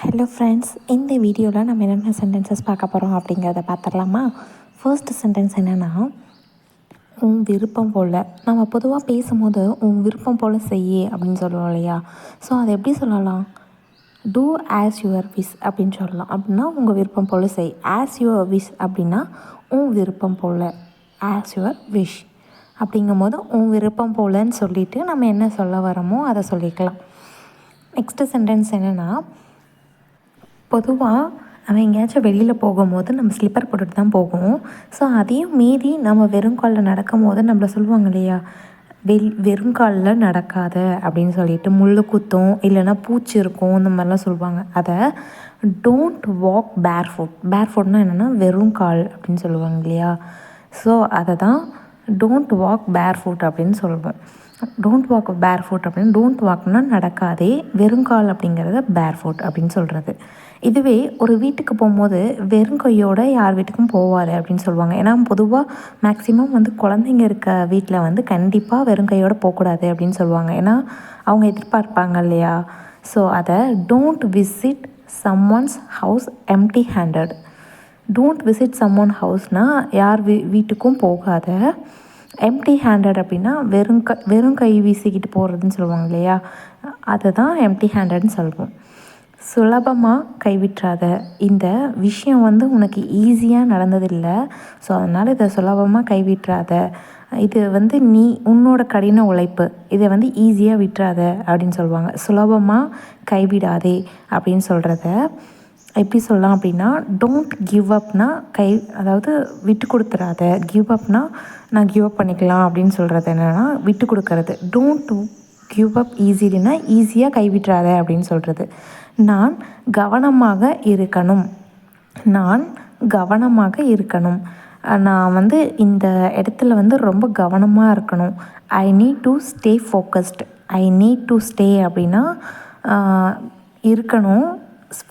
Hello friends, இந்த வீடியோவில் நம்ம என்னென்ன சென்டென்சஸ் பார்க்க போகிறோம் அப்படிங்கிறத பார்த்துடலாமா? ஃபர்ஸ்ட் சென்டென்ஸ் என்னென்னா, உன் விருப்பம் போல். நம்ம பொதுவாக பேசும்போது உன் விருப்பம் போல் செய்ய அப்படின்னு சொல்லுவோம் இல்லையா? ஸோ அதை எப்படி சொல்லலாம்? டூ ஆஸ் யுவர் விஷ் அப்படின்னு சொல்லலாம். அப்படின்னா உங்கள் விருப்பம் போல் செய். ஆஸ் யுவர் விஷ் அப்படின்னா உன் விருப்பம் போல். ஆஸ் யுவர் விஷ் அப்படிங்கும் போது உன் விருப்பம் போலன்னு சொல்லிவிட்டு நம்ம என்ன சொல்ல வரோமோ அதை சொல்லிக்கலாம். நெக்ஸ்ட்டு சென்டென்ஸ் என்னென்னா, பொதுவாக நம்ம எங்கேயாச்சும் வெளியில் போகும்போது நம்ம ஸ்லிப்பர் போட்டுட்டு தான் போகும். ஸோ அதையும் மீறி நம்ம வெறுங்காலில் நடக்கும்போது நம்மளை சொல்லுவாங்க இல்லையா, வெறுங்காலில் நடக்காத அப்படின்னு சொல்லிட்டு, முள் குத்தும் இல்லைன்னா பூச்சி இருக்கும் இந்த மாதிரிலாம் சொல்லுவாங்க. அதை டோன்ட் வாக் பேர்ஃபுட். பேர்ஃபுட்னால் என்னென்னா வெறுங்கால் அப்படின்னு சொல்லுவாங்க இல்லையா? ஸோ அதை தான் டோன்ட் வாக் பேர்ஃபுட் அப்படின்னு சொல்லுவோம். டோன்ட் வாக் பேர்ஃபுட் அப்படின்னு, டோன்ட் வாக்னா நடக்காதே, வெறுங்கால் அப்படிங்கிறத பேர்ஃபுட் அப்படின்னு சொல்கிறது. இதுவே ஒரு வீட்டுக்கு போகும்போது வெறுங்கையோட யார் வீட்டுக்கும் போவாது அப்படின்னு சொல்லுவாங்க. ஏன்னா பொதுவாக மேக்ஸிமம் வந்து குழந்தைங்க இருக்க வீட்டில் வந்து கண்டிப்பாக வெறுங்கையோடு போகக்கூடாது அப்படின்னு சொல்லுவாங்க. ஏன்னா அவங்க எதிர்பார்ப்பாங்க இல்லையா? ஸோ அதை don't visit someone's house empty handed. Don't visit someone ஹவுஸ்னால் யார் வீட்டுக்கும் போகாத. எம்டி ஹேண்டட் அப்படின்னா வெறும் கை வீசிக்கிட்டு போகிறதுன்னு சொல்லுவாங்க இல்லையா? அதை தான் எம்டி ஹேண்டட்னு சொல்லுவோம். சுலபமாக கைவிட்றாத. இந்த விஷயம் வந்து உனக்கு ஈஸியாக நடந்ததில்லை, ஸோ அதனால் இதை சுலபமாக கைவிட்றாத. இது வந்து உன்னோட கடின உழைப்பு, இதை வந்து ஈஸியாக விட்டுறாத அப்படின்னு சொல்லுவாங்க. சுலபமாக கைவிடாதே அப்படின்னு சொல்கிறத எப்படி சொல்லலாம் அப்படின்னா, டோன்ட் கிவ் அப்னா அதாவது விட்டு கொடுத்துறாத. கிவ் அப்னா நான் கிவ் அப் பண்ணிக்கலாம் அப்படின்னு சொல்கிறது என்னென்னா விட்டு கொடுக்கறது. டோன்ட் கிவ் அப் ஈஸிலினா ஈஸியாக கைவிட்றாத அப்படின்னு சொல்கிறது. நான் கவனமாக இருக்கணும். நான் கவனமாக இருக்கணும். நான் வந்து இந்த இடத்துல வந்து ரொம்ப கவனமாக இருக்கணும். ஐ need to stay focused. I need to stay அப்படின்னா இருக்கணும்.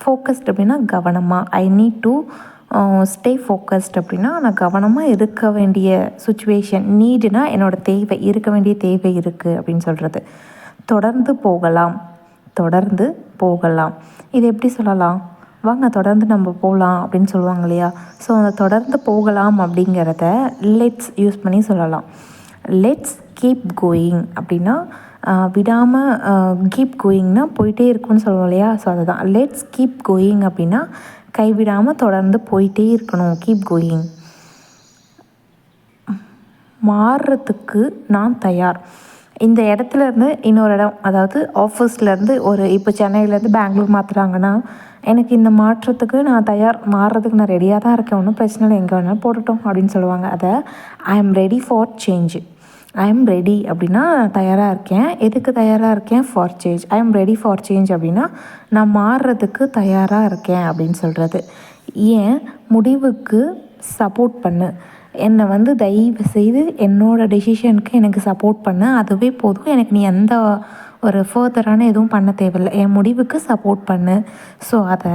ஃபோக்கஸ்ட் அப்படின்னா கவனமாக. ஐ நீட் டு ஸ்டே ஃபோக்கஸ்ட் அப்படின்னா நான் கவனமாக இருக்க வேண்டிய சுச்சுவேஷன். நீடுனா என்னோடய தேவை, இருக்க வேண்டிய தேவை இருக்குது அப்படின்னு சொல்கிறது. தொடர்ந்து போகலாம். தொடர்ந்து போகலாம். இது எப்படி சொல்லலாம்? வாங்க தொடர்ந்து நம்ம போகலாம் அப்படின்னு சொல்லுவாங்க இல்லையா? ஸோ அந்த தொடர்ந்து போகலாம் அப்படிங்கிறத லெட்ஸ் யூஸ் பண்ணி சொல்லலாம். லெட்ஸ் கீப் கோயிங் அப்படின்னா விடாமல், கீப் கோயிங்னா போயிட்டே இருக்குன்னு சொல்லுவோம் இல்லையா? ஸோ அதுதான் லெட்ஸ் கீப் கோயிங் அப்படின்னா கைவிடாமல் தொடர்ந்து போயிட்டே இருக்கணும். Keep going. மாறுறதுக்கு நான் தயார். இந்த இடத்துலேருந்து இன்னொரு இடம், அதாவது ஆஃபீஸ்லேருந்து இப்போ சென்னையிலேருந்து பெங்களூர் மாற்றுறாங்கன்னா எனக்கு இந்த மாற்றத்துக்கு நான் தயார், மாறுறதுக்கு நான் ரெடியாக தான் இருக்கேன், ஒன்றும் பிரச்சனை இல்லை, எங்கே வேணாலும் போடட்டும் அப்படின்னு சொல்லுவாங்க. அதை I am ready for change. I am ready அப்படின்னா நான் தயாராக இருக்கேன். எதுக்கு தயாராக இருக்கேன்? For change. I am ready for change அப்படின்னா நான் மாறுறதுக்கு தயாராக இருக்கேன் அப்படின்னு சொல்கிறது. ஏன் முடிவுக்கு சப்போர்ட் பண்ணு. என்னை வந்து தயவு செய்து என்னோடய டெசிஷனுக்கு எனக்கு சப்போர்ட் பண்ணு, அதுவே போதும். எனக்கு நீ எந்த ஒரு ஃபர்தரான எதுவும் பண்ண தேவையில்லை, என் முடிவுக்கு சப்போர்ட் பண்ணு. ஸோ அதை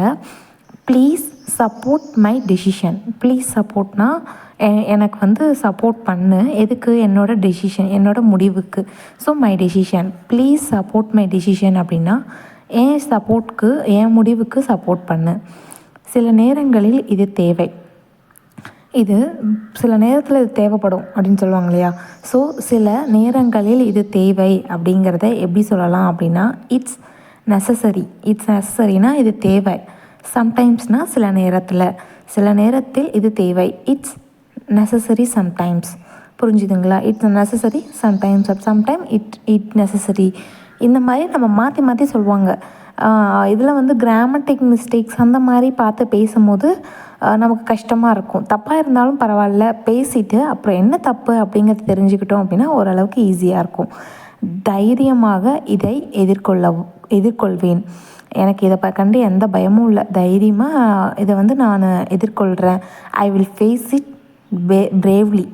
please support my decision. Please சப்போர்ட்னா எனக்கு வந்து சப்போர்ட் பண்ணு. எதுக்கு? என்னோடய டெசிஷன், என்னோடய முடிவுக்கு. So my decision. Please support my decision அப்படின்னா என் சப்போர்ட்க்கு, என் முடிவுக்கு சப்போர்ட் பண்ணு. சில நேரங்களில் இது தேவை. இது சில நேரத்தில் இது தேவைப்படும் அப்படின்னு சொல்லுவாங்க இல்லையா? ஸோ சில நேரங்களில் இது தேவை அப்படிங்கிறத எப்படி சொல்லலாம் அப்படின்னா இட்ஸ் நெசசரி. இட்ஸ் நெசசரினா இது தேவை. சம்டைம்ஸ்னால் சில நேரத்தில், சில நேரத்தில் இது தேவை. It's necessary sometimes. புரிஞ்சுதுங்களா? It's necessary sometimes, sometime it necessary. இந்த மாதிரி நம்ம மாற்றி மாற்றி சொல்லுவாங்க. இதில் வந்து கிராமட்டிக் மிஸ்டேக்ஸ் அந்த மாதிரி பார்த்து பேசும்போது நமக்கு கஷ்டமாக இருக்கும். தப்பாக இருந்தாலும் பரவாயில்ல, பேசிவிட்டு அப்புறம் என்ன தப்பு அப்படிங்கிறது தெரிஞ்சுக்கிட்டோம் அப்படின்னா ஓரளவுக்கு ஈஸியாக இருக்கும். தைரியமாக இதை எதிர்கொள்வேன். எனக்கு இதை கண்டு எந்த பயமும் இல்லை, தைரியமாக இதை வந்து நான் எதிர்கொள்கிறேன். I will face it bravely.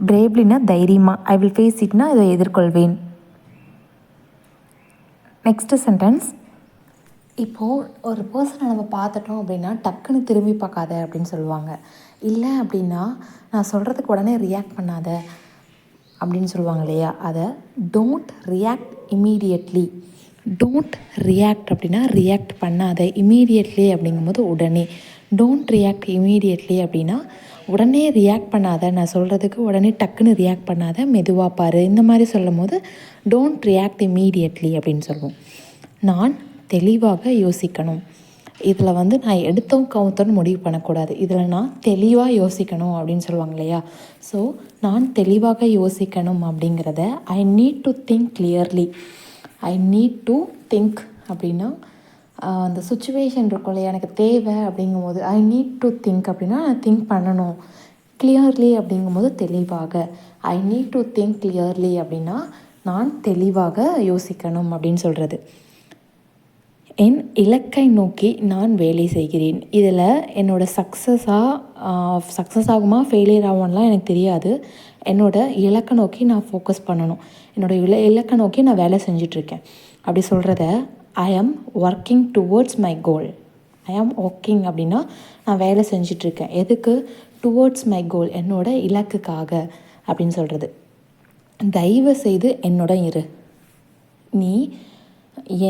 பிரேவ்லினா தைரியமாக, ஐ வில் ஃபேஸ் இட்னா இதை எதிர்கொள்வேன். Next sentence. இப்போது ஒரு பர்சனை நம்ம பார்த்துட்டோம் அப்படின்னா டக்குன்னு திரும்பி பார்க்காத அப்படின்னு சொல்லுவாங்க. இல்லை அப்படின்னா நான் சொல்கிறதுக்கு உடனே ரியாக்ட் பண்ணாத அப்படின்னு சொல்லுவாங்க இல்லையா? அதை don't react immediately. Don't react அப்படின்னா ரியாக்ட் பண்ணாத. இமீடியட்லி அப்படிங்கும்போது உடனே. டோன்ட் ரியாக்ட் இமீடியட்லி அப்படின்னா உடனே ரியாக்ட் பண்ணாத. நான் சொல்கிறதுக்கு உடனே டக்குன்னு ரியாக்ட் பண்ணாத, மெதுவாக பாரு. இந்த மாதிரி சொல்லும் போது டோன்ட் ரியாக்ட் இமீடியட்லி அப்படின்னு சொல்லுவோம். நான் தெளிவாக யோசிக்கணும். இதில் வந்து நான் எடுத்தோம் கவுத்தோன்னு முடிவு பண்ணக்கூடாது. இதில் நான் தெளிவாக யோசிக்கணும் அப்படின்னு சொல்லுவாங்க இல்லையா? ஸோ நான் தெளிவாக யோசிக்கணும் அப்படிங்கிறத ஐ need to think clearly. I need to think அப்படின்னா அந்த சுச்சுவேஷன் இருக்கும் இல்லையா, எனக்கு தேவை அப்படிங்கும்போது ஐ நீட் டு திங்க் அப்படின்னா நான் திங்க் பண்ணணும். கிளியர்லி அப்படிங்கும்போது தெளிவாக. ஐ நீட் டு திங்க் கிளியர்லி அப்படின்னா நான் தெளிவாக யோசிக்கணும் அப்படின்னு சொல்கிறது. என் இலக்கை நோக்கி நான் வேலை செய்கிறேன். இதில் என்னோடய சக்ஸஸ் ஆகுமா ஃபெயிலியர் ஆகும்லாம் எனக்கு தெரியாது. என்னோடய இலக்கை நோக்கி நான் ஃபோக்கஸ் பண்ணணும். என்னோடய இலக்கை நோக்கி நான் வேலை செஞ்சிட்ருக்கேன். அப்படி சொல்கிறத I am working towards my goal. I am working அப்படின்னா நான் வேலை செஞ்சிட்ருக்கேன். எதுக்கு? டுவோர்ட்ஸ் மை கோல், என்னோடய இலக்குக்காக அப்படின்னு சொல்கிறது. தயவு செய்து என்னோட இரு. நீ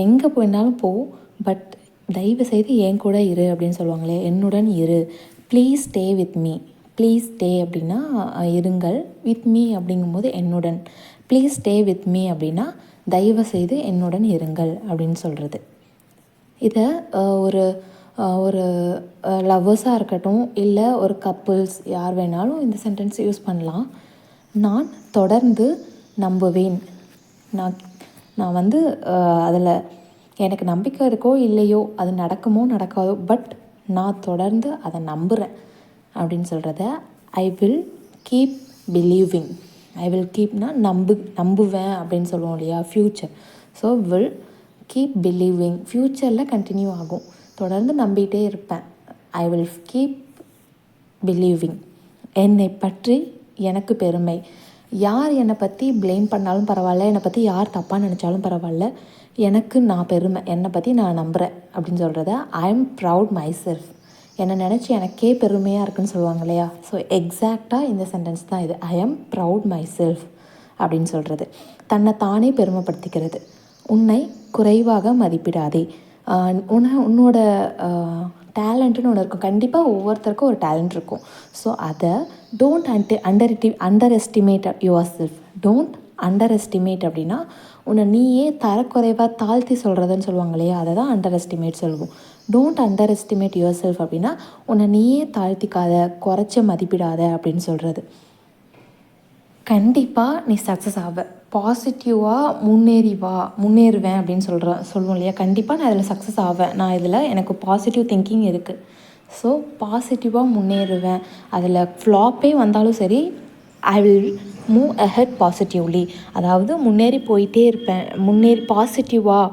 எங்கே போயினாலும் போ, பட் தயவு செய்து என் கூட இரு அப்படின்னு சொல்லுவாங்களே, என்னுடன் இரு. Please stay with me. Please stay அப்படின்னா இருங்கள். வித் மீ அப்படிங்கும்போது என்னுடன். ப்ளீஸ் ஸ்டே வித் மீ அப்படின்னா தயவு செய்து என்னுடன் இருங்கள் அப்படின்னு சொல்கிறது. இதை ஒரு ஒரு லவ்வர்ஸாக இருக்கட்டும், இல்லை ஒரு கப்புள்ஸ் யார் வேணாலும் இந்த சென்டென்ஸ் யூஸ் பண்ணலாம். நான் தொடர்ந்து நம்புவேன். நான் வந்து அதில் எனக்கு நம்பிக்கை இருக்கோ இல்லையோ, அது நடக்குமோ நடக்காதோ, பட் நான் தொடர்ந்து அதை நம்புகிறேன் அப்படின்னு சொல்கிறத I will keep believing. I will கீப்னா நம்புவேன் அப்படின்னு சொல்லுவோம் இல்லையா, future. So will keep believing, ஃப்யூச்சரில் கண்டினியூ ஆகும். தொடர்ந்து நம்பிகிட்டே இருப்பேன். I will keep believing. என்னை பற்றி எனக்கு பெருமை. யார் என்னை பற்றி ப்ளேம் பண்ணாலும் பரவாயில்ல, என்னை பற்றி யார் தப்பாக நினச்சாலும் பரவாயில்ல, எனக்கு நான் பெருமை, என்னை பற்றி நான் நம்புகிறேன் அப்படின்னு சொல்கிறத I am proud my self. என்னை நினச்சி எனக்கே பெருமையாக இருக்குன்னு சொல்லுவாங்க இல்லையா? ஸோ எக்ஸாக்டாக இந்த சென்டென்ஸ் தான் இது. I am proud my self அப்படின்னு சொல்கிறது. தன்னை தானே பெருமைப்படுத்திக்கிறது. உன்னை குறைவாக மதிப்பிடாதே. உன்னோட டேலண்ட்டுன்னு ஒன்று இருக்கும். கண்டிப்பாக ஒவ்வொருத்தருக்கும் ஒரு டேலண்ட் இருக்கும். ஸோ அதை don't under estimate your self. Don't under estimate அப்படின்னா உன்னை நீயே தரக்குறைவாக தாழ்த்தி சொல்கிறதுன்னு சொல்லுவாங்க இல்லையா, அதை தான் அண்டர் எஸ்டிமேட் சொல்லுவோம். Don't under estimate your self அப்படின்னா உன்னை நீயே தாழ்த்திக்காத, குறைச்ச மதிப்பிடாத அப்படின்னு சொல்கிறது. கண்டிப்பாக நீ சக்ஸஸ் ஆவ. பாசிட்டிவாக முன்னேறுவேன் அப்படின்னு சொல்லுவோம் இல்லையா. கண்டிப்பாக நான் இதில் சக்ஸஸ் ஆவேன், நான் இதில் எனக்கு பாசிட்டிவ் திங்கிங் இருக்குது. ஸோ பாசிட்டிவாக முன்னேறுவேன். அதில் ஃப்ளாப்பே வந்தாலும் சரி, I will move ahead positively. அதாவது முன்னேறி போயிட்டே இருப்பேன். பாசிட்டிவாக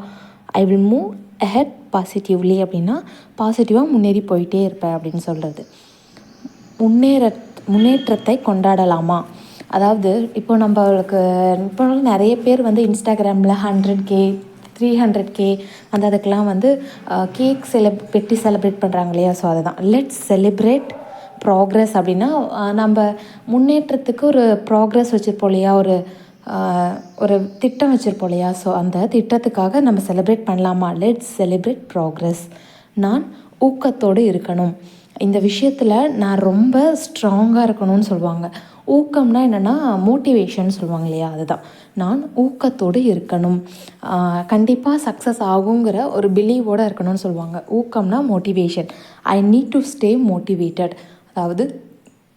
I will move ahead positively அப்படின்னா பாசிட்டிவாக முன்னேறி போயிட்டே இருப்பேன் அப்படின்னு சொல்கிறது. முன்னேற்றத்தை கொண்டாடலாமா? அதாவது இப்போ நிறைய பேர் வந்து இன்ஸ்டாகிராமில் 100K 300K அதுக்கெலாம் வந்து கேக் வெட்டி செலிப்ரேட் பண்ணுறாங்க இல்லையா. ஸோ அதுதான் லெட்ஸ் செலிப்ரேட் ப்ராக்ரெஸ். அப்படின்னா நம்ம முன்னேற்றத்துக்கு ஒரு ப்ராக்ரெஸ் வச்சுருப்போம் இல்லையா, ஒரு திட்டம் வச்சுருப்போம் இல்லையா. ஸோ அந்த திட்டத்துக்காக நம்ம செலிப்ரேட் பண்ணலாமா? Let's celebrate progress. நான் ஊக்கத்தோடு இருக்கணும். இந்த விஷயத்தில் நான் ரொம்ப ஸ்ட்ராங்காக இருக்கணும்னு சொல்லுவாங்க. ஊக்கம்னா என்னென்னா மோட்டிவேஷன் சொல்லுவாங்க இல்லையா, அதுதான். நான் ஊக்கத்தோடு இருக்கணும், கண்டிப்பாக சக்ஸஸ் ஆகுங்கிற ஒரு பிலீவோடு இருக்கணும்னு சொல்லுவாங்க. ஊக்கம்னா motivation. I need to stay motivated. அதாவது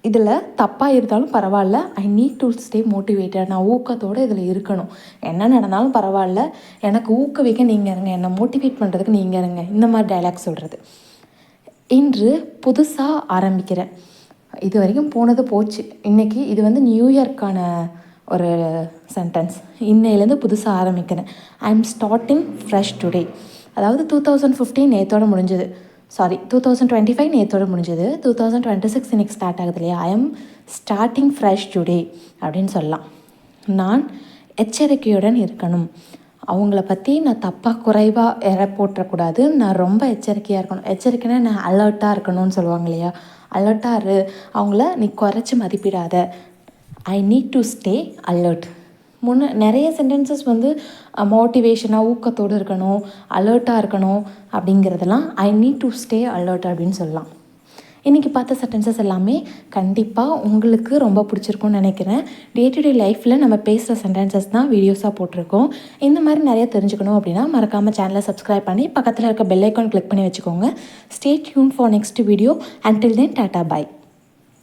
இதில் தப்பாக இருந்தாலும் பரவாயில்ல, I need to stay motivated. நான் ஊக்கத்தோடு இதில் இருக்கணும். என்ன நடந்தாலும் பரவாயில்ல, எனக்கு ஊக்குவிக்க நீங்கள் இருங்க, என்னை மோட்டிவேட் பண்ணுறதுக்கு நீங்கள் இருங்க. இந்த மாதிரி டைலாக் சொல்கிறது. இன்று புதுசாக ஆரம்பிக்கிறேன். இது வரைக்கும் போனது போச்சு. இன்றைக்கி இது வந்து நியூ இயர்க்கான ஒரு சென்டென்ஸ். இன்னையிலேருந்து புதுசாக ஆரம்பிக்கிறேன். I am starting fresh today. அதாவது 2015 நேற்றோட முடிஞ்சது. 2025 நேற்றோட முடிஞ்சது. 2026 இன்றைக்கி ஸ்டார்ட் ஆகுது இல்லையா. I am starting fresh today அப்படின்னு சொல்லலாம். நான் எச்சரிக்கையுடன் இருக்கணும். அவங்கள பற்றி நான் தப்பாக குறைவாக எடை போட்டுறக்கூடாது. நான் ரொம்ப எச்சரிக்கையாக இருக்கணும். எச்சரிக்கைனா நான் அலர்ட்டாக இருக்கணும்னு சொல்லுவாங்க இல்லையா. அலர்ட்டாக இரு, அவங்கள நீ குறைச்சி மதிப்பிடாத. I need to stay alert. நிறைய சென்டென்சஸ் வந்து மோட்டிவேஷனாக ஊக்கத்தோடு இருக்கணும், அலர்ட்டாக இருக்கணும் அப்படிங்கிறதெல்லாம் I need to stay alert அப்படின்னு சொல்லலாம். இன்றைக்கி பார்த்த சென்டென்சஸ் எல்லாமே கண்டிப்பாக உங்களுக்கு ரொம்ப பிடிச்சிருக்கும்னு நினைக்கிறேன். டே டு டே லைஃப்பில் நம்ம பேசுகிற சென்டென்சஸ் தான் வீடியோஸாக போட்டிருக்கோம். இந்த மாதிரி நிறைய தெரிஞ்சுக்கணும் அப்படின்னா மறக்காமல் சேனலை சப்ஸ்கிரைப் பண்ணி பக்கத்தில் இருக்க பெல் ஐக்கான் கிளிக் பண்ணி வச்சுக்கோங்க. Stay tune for next video. Until then tata bye.